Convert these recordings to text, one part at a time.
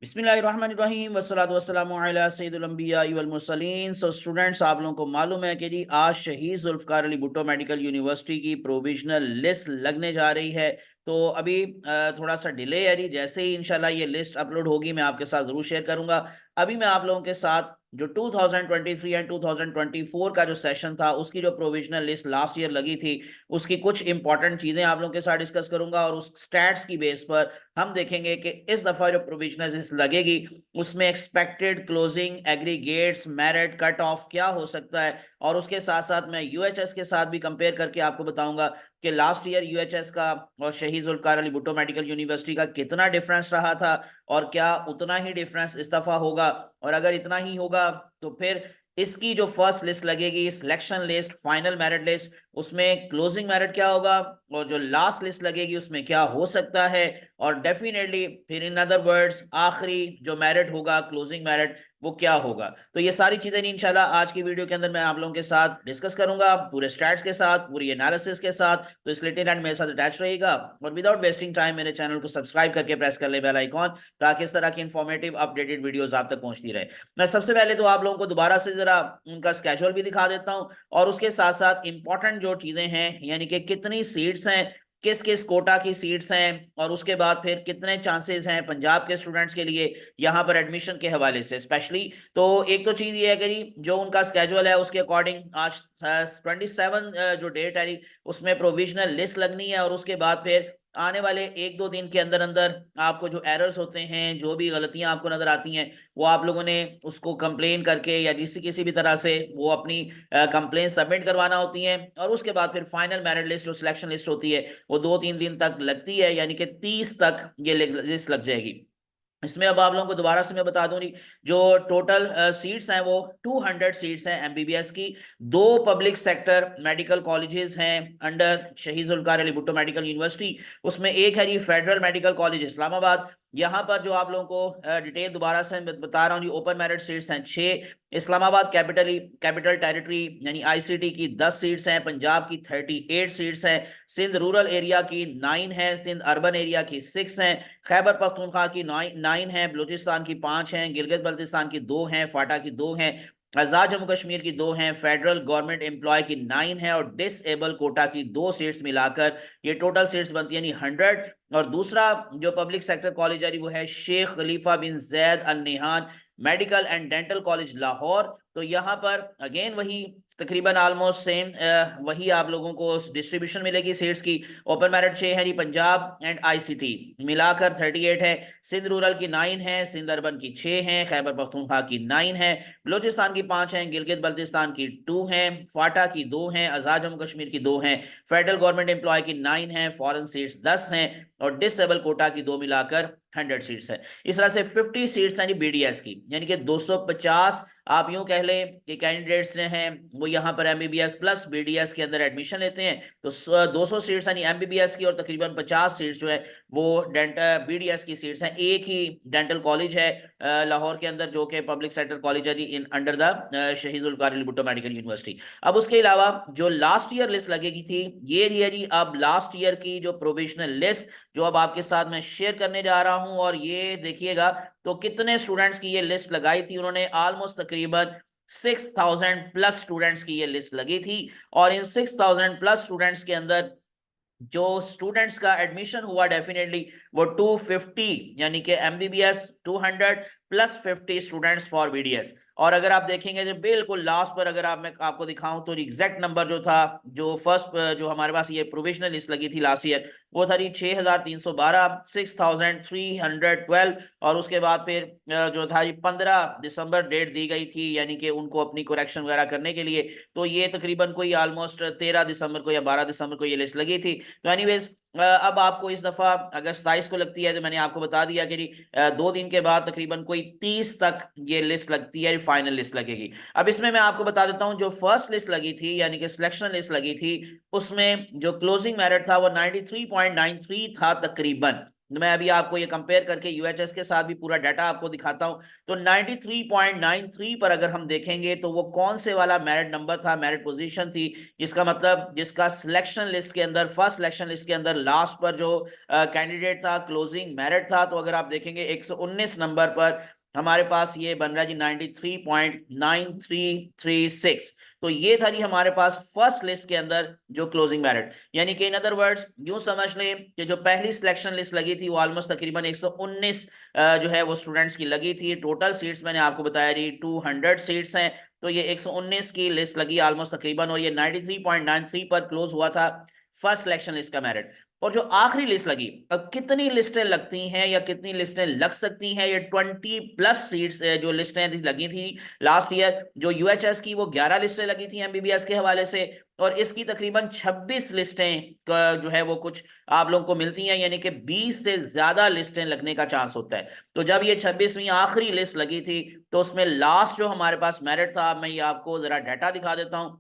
बिस्मिल्लाहिर्रहमानिर्रहीम वस्सलातु वस्सलामु अला सय्यिदिल अंबिया वल मुरसलीन। सो स्टूडेंट्स, आप लोगों को मालूम है कि जी आज शहीद जुल्फ़कार अली भुट्टो मेडिकल यूनिवर्सिटी की प्रोविजनल लिस्ट लगने जा रही है। तो अभी थोड़ा सा डिले है जी। जैसे ही इंशाल्लाह ये लिस्ट अपलोड होगी मैं आपके साथ जरूर शेयर करूंगा। अभी मैं आप लोगों के साथ जो 2023 एंड 2024 का जो सेशन था उसकी जो प्रोविजनल लिस्ट लास्ट ईयर लगी थी उसकी कुछ इंपॉर्टेंट चीजें आप लोगों के साथ डिस्कस करूंगा, और उस स्टैट्स की बेस पर हम देखेंगे कि इस दफा जो प्रोविजनल लिस्ट लगेगी उसमें expected closing aggregates merit cut off क्या हो सकता है। और उसके साथ साथ मैं यूएचएस के साथ भी कंपेयर करके आपको बताऊंगा कि लास्ट ईयर यूएचएस का और शहीद जुल्फ़कार अली भुट्टो मेडिकल यूनिवर्सिटी का कितना डिफरेंस रहा था, और क्या उतना ही डिफरेंस इस दफा होगा। और अगर इतना ही होगा तो फिर इसकी जो फर्स्ट लिस्ट लगेगी, selection list, final merit list, उसमें क्लोजिंग मेरिट क्या होगा, और जो लास्ट लिस्ट लगेगी उसमें क्या हो सकता है। और डेफिनेटली फिर इन अदर वर्ड्स आखिरी जो मेरिट होगा, क्लोजिंग मेरिट, वो क्या होगा। तो ये सारी चीजें इंशाल्लाह आज की वीडियो के अंदर मैं आप लोगों के साथ डिस्कस करूंगा, पूरे स्टैट्स के साथ, पूरी एनालिसिस के साथ। तो इस लेटेस्ट एंड मेरे साथ अटैच रहेगा, और विदाउट वेस्टिंग टाइम मेरे चैनल को सब्सक्राइब करके प्रेस कर ले बेल आइकॉन, ताकि इस तरह की इंफॉर्मेटिव अपडेटेड वीडियोस आप तक पहुंचती रहे। मैं सबसे पहले तो आप लोगों को दोबारा से जरा उनका स्केड्यूल भी दिखा देता हूं, और उसके साथ साथ इंपॉर्टेंट जो चीजें हैं, यानी कि कितनी सीट्स हैं, किस किस कोटा की सीट्स हैं, और उसके बाद फिर कितने चांसेस हैं पंजाब के स्टूडेंट्स के लिए यहाँ पर एडमिशन के हवाले से स्पेशली। तो एक तो चीज ये है कि जो उनका स्केड्यूल है उसके अकॉर्डिंग आज 27 जो डेट है उसमें प्रोविजनल लिस्ट लगनी है, और उसके बाद फिर आने वाले एक दो दिन के अंदर अंदर आपको जो एरर्स होते हैं, जो भी गलतियां आपको नजर आती हैं, वो आप लोगों ने उसको कंप्लेन करके या जिस किसी भी तरह से वो अपनी कंप्लेन सबमिट करवाना होती हैं। और उसके बाद फिर फाइनल मेरिट लिस्ट जो सिलेक्शन लिस्ट होती है वो 2-3 दिन तक लगती है, यानी कि 30 तक ये लिस्ट लग जाएगी। इसमें अब आप लोगों को दोबारा से मैं बता दूं नहीं, जो टोटल सीट्स हैं वो 200 सीट्स हैं एमबीबीएस की। दो पब्लिक सेक्टर मेडिकल कॉलेजेस हैं अंडर शहीद जुल्फ़कार अली भुट्टो मेडिकल यूनिवर्सिटी। उसमें एक है जी फेडरल मेडिकल कॉलेज इस्लामाबाद। यहाँ पर जो आप लोगों को डिटेल दोबारा से मैं बता रहा हूँ जी, ओपन मेरिट सीट्स हैं 6। इस्लामाबाद कैपिटल टेरिटरी यानी आईसीटी की 10 सीट्स हैं, पंजाब की 38 सीट्स हैं, सिंध रूरल एरिया की 9 है, सिंध अर्बन एरिया की 6 हैं, खैबर पख्तूनख्वा की 9 है, बलूचिस्तान की 5 हैं, गिलगित बल्तिस्तान की 2 हैं, फाटा की 2 हैं, आजाद जम्मू कश्मीर की 2 हैं, फेडरल गवर्नमेंट एम्प्लॉय की 9 है, और डिसेबल कोटा की 2 सीट्स मिलाकर ये टोटल सीट्स बनती है यानी 100। और दूसरा जो पब्लिक सेक्टर कॉलेज है वो है शेख खलीफा बिन जैद अल नहान medical and dental college Lahore. तो यहाँ पर अगेन वही तकरीबन ऑलमोस्ट सेम वही आप लोगों को डिस्ट्रीब्यूशन मिलेगी सीट्स की। ओपन मेरिट 6 है जी पंजाब एंड आईसीटी मिलाकर 38 है, सिंध रूरल की 9 है, सिंध अर्बन की 6 है, खैबर पख्तूनख्वा की 9 है, बलूचिस्तान की 5 है, गिलगित बल्तिस्तान की 2 है, फाटा की 2 है, आजाद जम्मू कश्मीर की 2 है, फेडरल गवर्नमेंट एम्प्लॉय की 9 है, फॉरेन सीट्स 10 हैं, और डिसेबल कोटा की 2 मिलाकर 100 सीट्स है। इस तरह से 50 सीट्स हैं बीडीएस की, यानी कि 250 आप यूं कह लें कि कैंडिडेट्स जो हैं वो यहाँ पर एमबीबीएस प्लस बीडीएस के अंदर एडमिशन लेते हैं। तो 200 सीट्स यानी एमबीबीएस की, और तकरीबन 50 सीट्स जो है वो डेंटल बीडीएस की सीट्स हैं। एक ही डेंटल कॉलेज है लाहौर के अंदर, जो कि पब्लिक सेक्टर कॉलेज है इन अंडर द शहीद जुल्फ़कार अली भुट्टो मेडिकल यूनिवर्सिटी। अब उसके अलावा जो लास्ट ईयर लिस्ट लगेगी थी ये रही है जी अब लास्ट ईयर की जो प्रोविजनल लिस्ट, जो अब आपके साथ मैं शेयर करने जा रहा हूं। और ये देखिएगा तो कितने स्टूडेंट्स की ये लिस्ट लगाई थी उन्होंने, ऑलमोस्ट तकरीबन 6000 प्लस स्टूडेंट्स की ये लिस्ट लगी थी। और इन 6000 प्लस स्टूडेंट्स के अंदर जो स्टूडेंट्स का एडमिशन हुआ डेफिनेटली वो 250, यानी कि MBBS 200 plus 50 students for BDS. और अगर आप देखेंगे जो बिल्कुल लास्ट पर अगर मैं आपको दिखाऊं तो एग्जैक्ट नंबर जो था, जो फर्स्ट जो हमारे पास ये प्रोविजनल लिस्ट लगी थी लास्ट ईयर, वो था 6312, 6312। और उसके बाद फिर जो था 15 दिसंबर डेट दी गई थी, यानी कि उनको अपनी करेक्शन वगैरह करने के लिए। तो ये तकरीबन कोई ऑलमोस्ट 13 दिसंबर को या 12 दिसंबर को ये लिस्ट लगी थी। तो एनीवेज अब आपको इस दफा अगर 27 को लगती है तो मैंने आपको बता दिया कि 2 दिन के बाद तकरीबन कोई 30 तक ये लिस्ट लगती है, फाइनल लिस्ट लगेगी। अब इसमें मैं आपको बता देता हूं जो फर्स्ट लिस्ट लगी थी यानी कि सिलेक्शन लिस्ट लगी थी, उसमें जो क्लोजिंग मेरिट था वो 93.93 था तकरीबन। मैं अभी आपको ये कंपेयर करके यूएचएस के साथ भी पूरा डाटा आपको दिखाता हूं। तो 93.93 पर अगर हम देखेंगे तो वो कौन से वाला मेरिट नंबर था, मेरिट पोजीशन थी, जिसका मतलब जिसका सिलेक्शन लिस्ट के अंदर, फर्स्ट सिलेक्शन लिस्ट के अंदर लास्ट पर जो कैंडिडेट था, क्लोजिंग मेरिट था। तो अगर आप देखेंगे 119 नंबर पर हमारे पास ये बन रहा है जी 93.9336। तो ये था जी हमारे पास फर्स्ट लिस्ट के अंदर जो क्लोजिंग मेरिट, यानी कि इन अदर वर्ड्स यूं समझ लें कि जो पहली सिलेक्शन लिस्ट लगी थी वो ऑलमोस्ट तकरीबन 119 जो है वो स्टूडेंट्स की लगी थी। टोटल सीट्स मैंने आपको बताया जी 200 सीट्स हैं, तो ये 119 की लिस्ट लगी ऑलमोस्ट तकरीबन, और ये 93.93 पर क्लोज हुआ था फर्स्ट सिलेक्शन लिस्ट का मेरिट। और जो आखिरी लिस्ट लगी, अब कितनी लिस्टें लगती हैं या कितनी लिस्टें लग सकती हैं, ये 20+ सीट्स जो लिस्टें लगी थी लास्ट ईयर, जो यूएचएस की वो 11 लिस्टें लगी थी एमबीबीएस के हवाले से, और इसकी तकरीबन 26 लिस्टें जो है वो कुछ आप लोगों को मिलती हैं, यानी कि 20 से ज्यादा लिस्टें लगने का चांस होता है। तो जब ये 26वीं आखिरी लिस्ट लगी थी तो उसमें लास्ट जो हमारे पास मेरिट था, मैं ये आपको जरा डाटा दिखा देता हूं।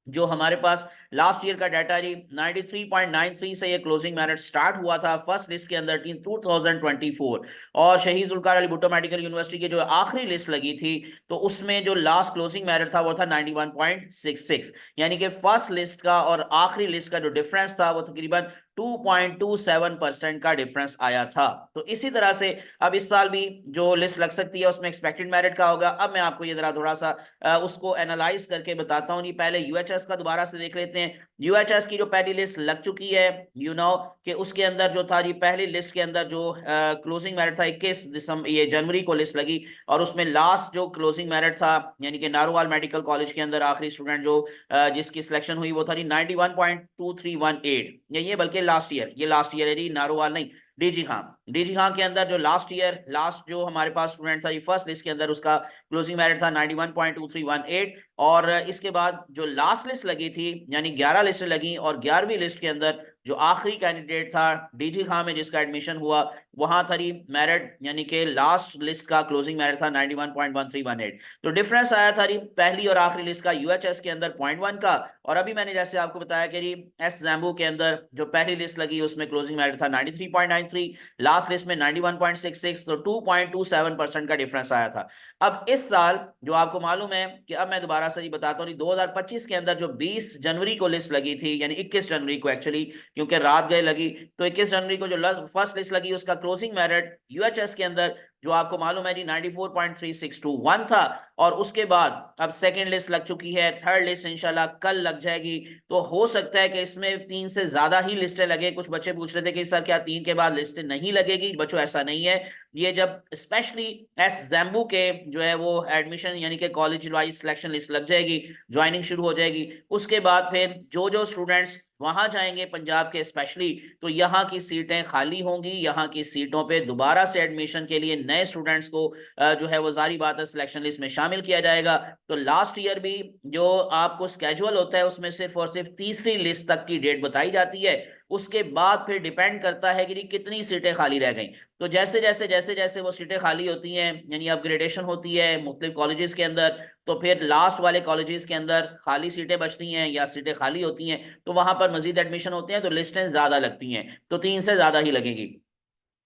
जो हमारे पास लास्ट ईयर का डाटा जी 93.93 से ये क्लोजिंग मेरिट स्टार्ट हुआ था फर्स्ट लिस्ट के अंदर 2024, और शहीद जुल्फकार अली भुट्टो मेडिकल यूनिवर्सिटी की जो आखिरी लिस्ट लगी थी तो उसमें जो लास्ट क्लोजिंग मेरिट था वो था 91.66, यानी कि फर्स्ट लिस्ट का और आखिरी लिस्ट का जो डिफरेंस था वो तकरीबन 2.27% का डिफरेंस आया था। तो इसी तरह से अब इस साल भी जो लिस्ट लग सकती है उसमें एक्सपेक्टेड मेरिट का होगा। अब मैं आपको ये जरा थोड़ा सा उसको एनालाइज करके बताता हूँ। पहले यूएचएस का दोबारा से देख लेते हैं। यूएचएस की जो पहली लिस्ट लग चुकी है, कि उसके अंदर जो था जी पहली लिस्ट के अंदर जो क्लोजिंग मेरिट था 21 दिसंबर ये जनवरी को लिस्ट लगी, और उसमें लास्ट जो क्लोजिंग मेरिट था यानी कि नारोवाल मेडिकल कॉलेज के अंदर आखिरी स्टूडेंट जो जिसकी सिलेक्शन हुई वो था जी 91.2318। ये बल्कि लास्ट ईयर है जी, नारोवाल नहीं, डीजी खान के अंदर जो लास्ट जो हमारे पास स्टूडेंट था ये फर्स्ट लिस्ट के अंदर उसका क्लोजिंग मेरिट था 91.2318। और इसके बाद जो लास्ट लिस्ट लगी थी यानी 11 लिस्ट लगी, और 11वीं लिस्ट के अंदर जो आखिरी कैंडिडेट था डीजी खान में जिसका एडमिशन हुआ, वहां था मेरिट यानी कि लास्ट लिस्ट का क्लोजिंग मेरिट था 91.1318। तो डिफरेंस आया था पहली और आखिरी लिस्ट का यूएचएस के अंदर 0.1 का। और अभी मैंने जैसे आपको बताया कि एस जैम्बू के अंदर जो पहली लिस्ट लगी उसमें क्लोजिंग मेरिट था 93.93, लास्ट लिस्ट में 91.66, तो 2.27% का डिफरेंस आया था। अब इस साल जो आपको मालूम है कि अब मैं दोबारा से बताता हूँ, 2025 के अंदर जो 20 जनवरी को लिस्ट लगी थी, यानी 21 जनवरी को एक्चुअली क्योंकि रात गए लगी, तो 21 जनवरी को जो फर्स्ट लिस्ट लगी उसका क्लोजिंग मेरिट यूएचएस के अंदर जो आपको मालूम है जी 94.3621 था। और उसके बाद अब सेकंड लिस्ट लग चुकी है, थर्ड लिस्ट इंशाल्लाह कल लग जाएगी। तो हो सकता है कि इसमें 3 से ज्यादा ही लिस्टें लगे। कुछ बच्चे पूछ रहे थे कि सर क्या 3 के बाद लिस्टें नहीं लगेगी? बच्चों ऐसा नहीं है। ये जब स्पेशली एस जैम्बू के जो है वो एडमिशन यानी कि कॉलेज वाइज सिलेक्शन लिस्ट लग जाएगी, ज्वाइनिंग शुरू हो जाएगी, उसके बाद फिर जो स्टूडेंट्स वहां जाएंगे पंजाब के स्पेशली, तो यहाँ की सीटें खाली होंगी। यहाँ की सीटों पे दोबारा से एडमिशन के लिए नए स्टूडेंट्स को जो है वो जारी बात है सिलेक्शन लिस्ट में शामिल किया जाएगा। तो लास्ट ईयर भी जो आपको स्केजुअल होता है उसमें सिर्फ और सिर्फ तीसरी लिस्ट तक की डेट बताई जाती है, उसके बाद फिर डिपेंड करता है कि कितनी सीटें खाली रह गई। तो जैसे जैसे वो सीटें खाली होती हैं यानी अपग्रेडेशन होती है मुख्तलिफ कॉलेजेस के अंदर, तो फिर लास्ट वाले कॉलेजेस के अंदर खाली सीटें बचती हैं या सीटें खाली होती हैं, तो वहां पर मजीद एडमिशन होते हैं, तो लिस्टें ज्यादा लगती हैं, तो 3 से ज्यादा ही लगेगी।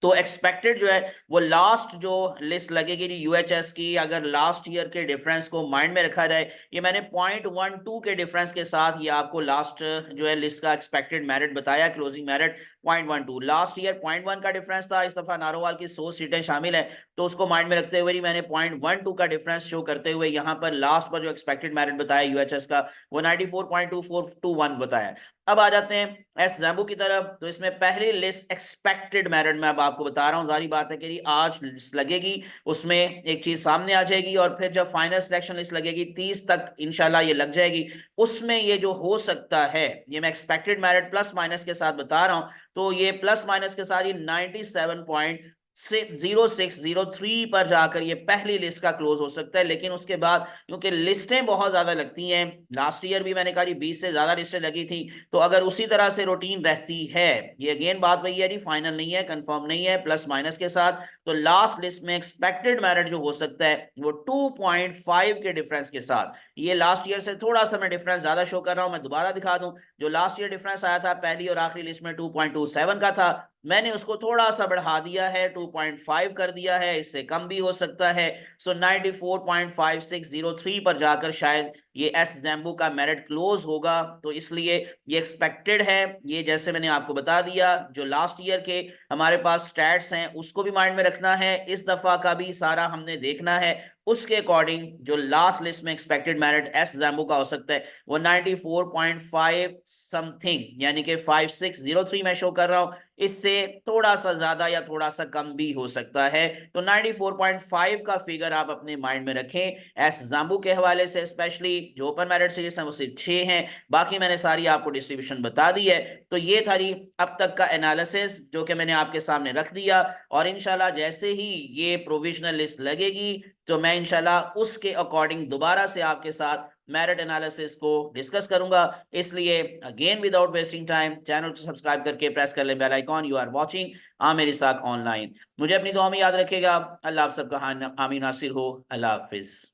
तो एक्सपेक्टेड जो है वो लास्ट जो लिस्ट लगेगी यूएचएस की, अगर लास्ट ईयर के डिफरेंस को माइंड में रखा जाए, ये मैंने 0.12 के डिफरेंस के साथ ये आपको लास्ट जो है लिस्ट का एक्सपेक्टेड मेरिट बताया, क्लोजिंग मेरिट 0.12। लास्ट ईयर 0.1 का डिफरेंस था, इस दफा नारोवाल की 100 सीटें शामिल है, तो उसको माइंड में रखते हुए मैंने 0.12 का डिफरेंस शो करते हुए यहाँ पर लास्ट पर जो एक्सपेक्टेड मेरिट बताया यूएचएस का वो 94.2421 बताया। अब आ जाते हैं एस जैम्बू की तरफ। तो इसमें पहली लिस्ट एक्सपेक्टेड मेरिट में अब आपको बता रहा हूं, जारी बात है कि आज लिस्ट लगेगी उसमें एक चीज सामने आ जाएगी, और फिर जब फाइनल सिलेक्शन लिस्ट लगेगी 30 तक इंशाल्लाह ये लग जाएगी। उसमें ये जो हो सकता है, ये मैं एक्सपेक्टेड मेरिट प्लस माइनस के साथ बता रहा हूं, तो ये प्लस माइनस के साथ ये 97.0603 पर जाकर ये पहली लिस्ट का क्लोज हो सकता है। लेकिन उसके बाद क्योंकि लिस्टें बहुत ज्यादा लगती हैं, लास्ट ईयर भी मैंने कहा 20 से ज्यादा लिस्टें लगी थी, तो अगर उसी तरह से रूटीन रहती है, ये अगेन बात वही है जी, फाइनल नहीं है, कंफर्म नहीं है, प्लस माइनस के साथ, तो लास्ट लिस्ट में एक्सपेक्टेड मेरिट जो हो सकता है वो 2.5 के डिफरेंस के साथ, ये लास्ट ईयर से थोड़ा सा मैं डिफरेंस ज्यादा शो कर रहा हूं, मैं दोबारा दिखा दूं। जो लास्ट ईयर डिफरेंस आया था पहली और आखिरी लिस्ट में 2.27 का था, मैंने उसको थोड़ा सा बढ़ा दिया है, 2.5 कर दिया है, इससे कम भी हो सकता है। सो 94.5603 पर जाकर शायद ये एस जैम्बू का मेरिट क्लोज होगा, तो इसलिए ये एक्सपेक्टेड है। ये जैसे मैंने आपको बता दिया, जो लास्ट ईयर के हमारे पास स्टैट्स हैं उसको भी माइंड में रखना है, इस दफा का भी सारा हमने देखना है। उसके अकॉर्डिंग जो लास्ट लिस्ट में एक्सपेक्टेड मेरिट एस जैम्बू का हो सकता है वो 94.5 समथिंग, यानी कि 5603 में शो कर रहा हूं। इससे थोड़ा सा ज्यादा या थोड़ा सा कम भी हो सकता है। तो 94.5 का फिगर आप अपने माइंड में रखें एस जाम्बू के हवाले से। स्पेशली जो ओपन मेरिट सीरीज है वो सिर्फ 6 हैं, बाकी मैंने सारी आपको डिस्ट्रीब्यूशन बता दी है। तो ये था जी अब तक का एनालिसिस जो कि मैंने आपके सामने रख दिया, और इंशाल्लाह जैसे ही ये प्रोविजनल लिस्ट लगेगी तो मैं इंशाल्लाह उसके अकॉर्डिंग दोबारा से आपके साथ मेरिट एनालिसिस को डिस्कस करूंगा। इसलिए again without wasting time channel को सब्सक्राइब करके प्रेस कर ले bell icon. You are watching Aamir Ishaq online. मुझे अपनी दुआ में याद रखिएगा। अल्लाह आप सबका हामी नासिर हो। अल्लाह हाफिज।